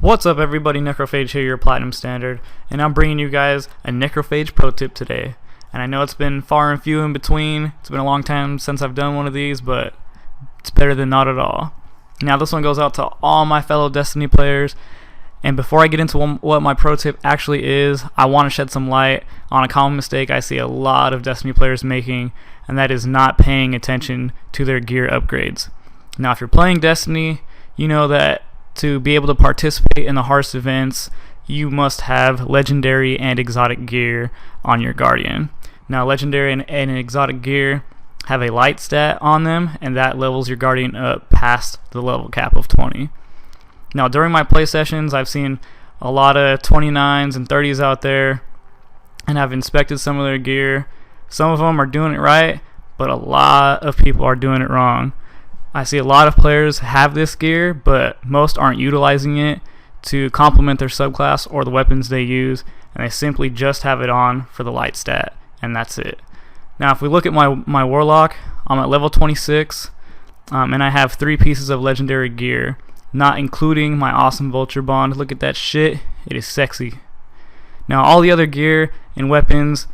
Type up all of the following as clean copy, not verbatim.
What's up everybody, NekroPhage here, your Platinum Standard, and I'm bringing you guys a NekroPhage Pro Tip today. And I know it's been far and few in between, it's been a long time since I've done one of these, but it's better than not at all. Now this one goes out to all my fellow Destiny players, and before I get into what my pro tip actually is, I want to shed some light on a common mistake I see a lot of Destiny players making, and that is not paying attention to their gear upgrades. Now if you're playing Destiny, you know that to be able to participate in the hardest events, you must have legendary and exotic gear on your Guardian. Now legendary and exotic gear have a light stat on them, and that levels your Guardian up past the level cap of 20. Now during my play sessions, I've seen a lot of 29s and 30s out there, and I've inspected some of their gear. Some of them are doing it right, but a lot of people are doing it wrong. I see a lot of players have this gear, but most aren't utilizing it to complement their subclass or the weapons they use, and they simply just have it on for the light stat, and that's it. Now if we look at my Warlock, I'm at level 26, and I have 3 pieces of legendary gear, not including my awesome Vulture Bond. Look at that shit, it is sexy. Now all the other gear and weapons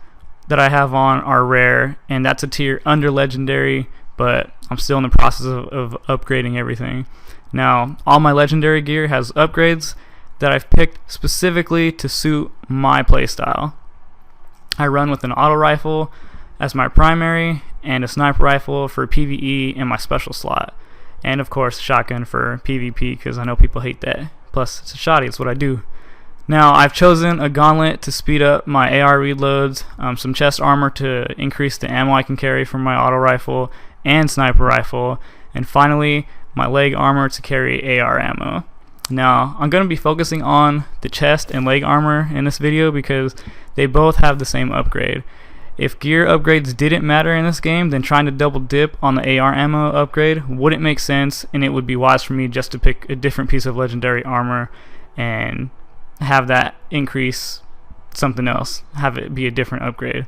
that I have on are rare, and that's a tier under legendary, but I'm still in the process of upgrading everything. Now all my legendary gear has upgrades that I've picked specifically to suit my playstyle. I run with an auto rifle as my primary, and a sniper rifle for PvE in my special slot, and of course shotgun for PvP, because I know people hate that. Plus it's a shotty, it's what I do. Now I've chosen a gauntlet to speed up my AR reloads, some chest armor to increase the ammo I can carry from my auto rifle and sniper rifle, and finally my leg armor to carry AR ammo. Now I'm going to be focusing on the chest and leg armor in this video because they both have the same upgrade. If gear upgrades didn't matter in this game, then trying to double dip on the AR ammo upgrade wouldn't make sense, and it would be wise for me just to pick a different piece of legendary armor and have that increase something else, have it be a different upgrade.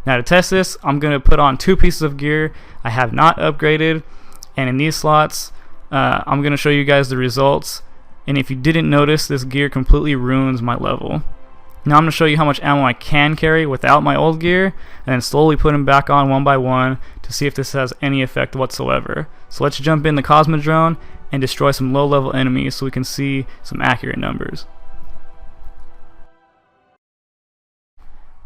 Now to test this, I'm going to put on 2 pieces of gear I have not upgraded, and in these slots I'm going to show you guys the results, and if you didn't notice, this gear completely ruins my level. Now I'm going to show you how much ammo I can carry without my old gear, and then slowly put them back on one by one to see if this has any effect whatsoever. So let's jump in the Cosmodrome and destroy some low level enemies so we can see some accurate numbers.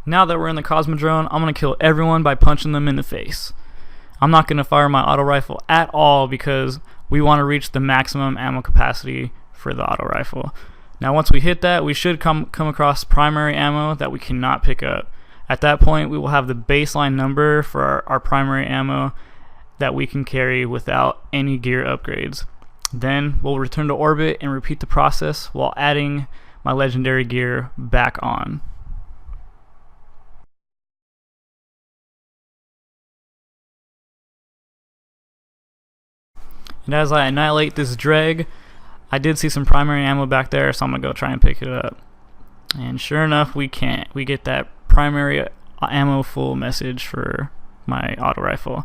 Now that we're in the Cosmodrome, I'm going to kill everyone by punching them in the face. I'm not going to fire my auto rifle at all because we want to reach the maximum ammo capacity for the auto rifle. Now once we hit that, we should come across primary ammo that we cannot pick up. At that point, we will have the baseline number for our primary ammo that we can carry without any gear upgrades. Then we'll return to orbit and repeat the process while adding my legendary gear back on. And as I annihilate this dreg, I did see some primary ammo back there, so I'm going to go try and pick it up. And sure enough, we can't. We get that primary ammo full message for my auto rifle.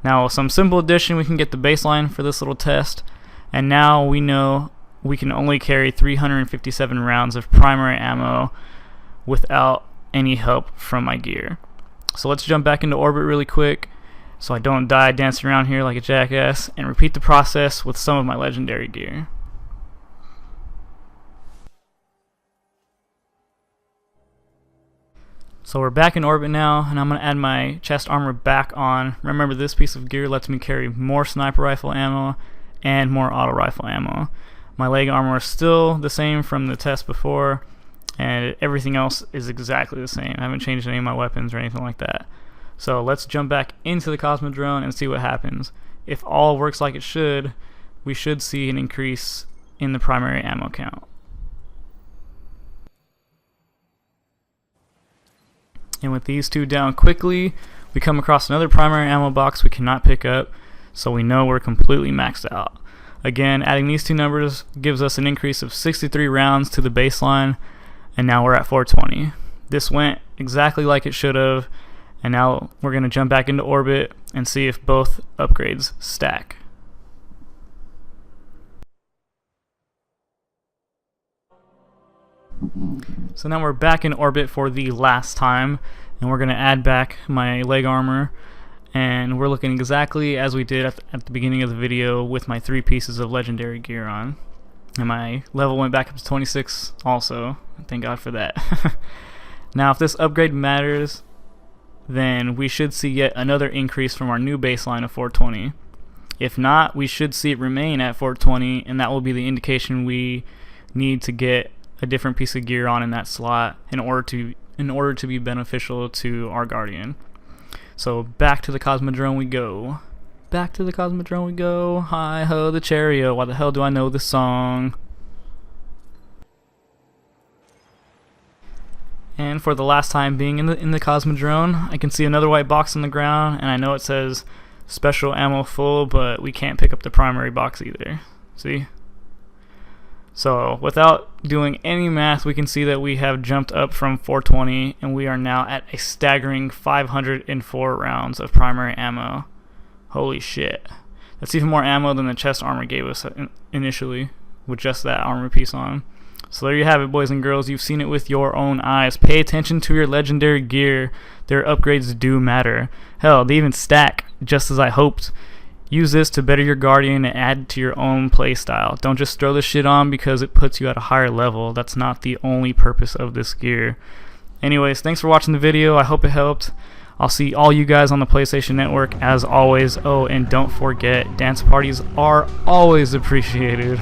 Now with some simple addition, we can get the baseline for this little test, and now we know we can only carry 357 rounds of primary ammo without any help from my gear. So let's jump back into orbit really quick so I don't die dancing around here like a jackass, and repeat the process with some of my legendary gear. So we're back in orbit now, and I'm going to add my chest armor back on. Remember, this piece of gear lets me carry more sniper rifle ammo and more auto rifle ammo. My leg armor is still the same from the test before, and everything else is exactly the same. I haven't changed any of my weapons or anything like that. So let's jump back into the Cosmodrome and see what happens. If all works like it should, we should see an increase in the primary ammo count. And with these 2 down quickly, we come across another primary ammo box we cannot pick up, so we know we're completely maxed out. Again, adding these 2 numbers gives us an increase of 63 rounds to the baseline, and now we're at 420. This went exactly like it should have, and now we're going to jump back into orbit and see if both upgrades stack. So now we're back in orbit for the last time, and we're going to add back my leg armor, and we're looking exactly as we did at the beginning of the video with my 3 pieces of legendary gear on. And my level went back up to 26 also. Thank God for that. Now if this upgrade matters, then we should see yet another increase from our new baseline of 420. If not, we should see it remain at 420, and that will be the indication we need to get a different piece of gear on in that slot in order to be beneficial to our Guardian. So back to the Cosmodrome we go. Back to the Cosmodrome we go. Hi ho the chariot. Why the hell do I know this song? And for the last time being in the Cosmodrome, I can see another white box on the ground, and I know it says special ammo full, but we can't pick up the primary box either. See? So without doing any math, we can see that we have jumped up from 420, and we are now at a staggering 504 rounds of primary ammo. Holy shit. That's even more ammo than the chest armor gave us initially with just that armor piece on. So there you have it, boys and girls. You've seen it with your own eyes. Pay attention to your legendary gear. Their upgrades do matter. Hell, they even stack, just as I hoped. Use this to better your Guardian and add to your own playstyle. Don't just throw this shit on because it puts you at a higher level. That's not the only purpose of this gear. Anyways, thanks for watching the video. I hope it helped. I'll see all you guys on the PlayStation Network as always. Oh, and don't forget, dance parties are always appreciated.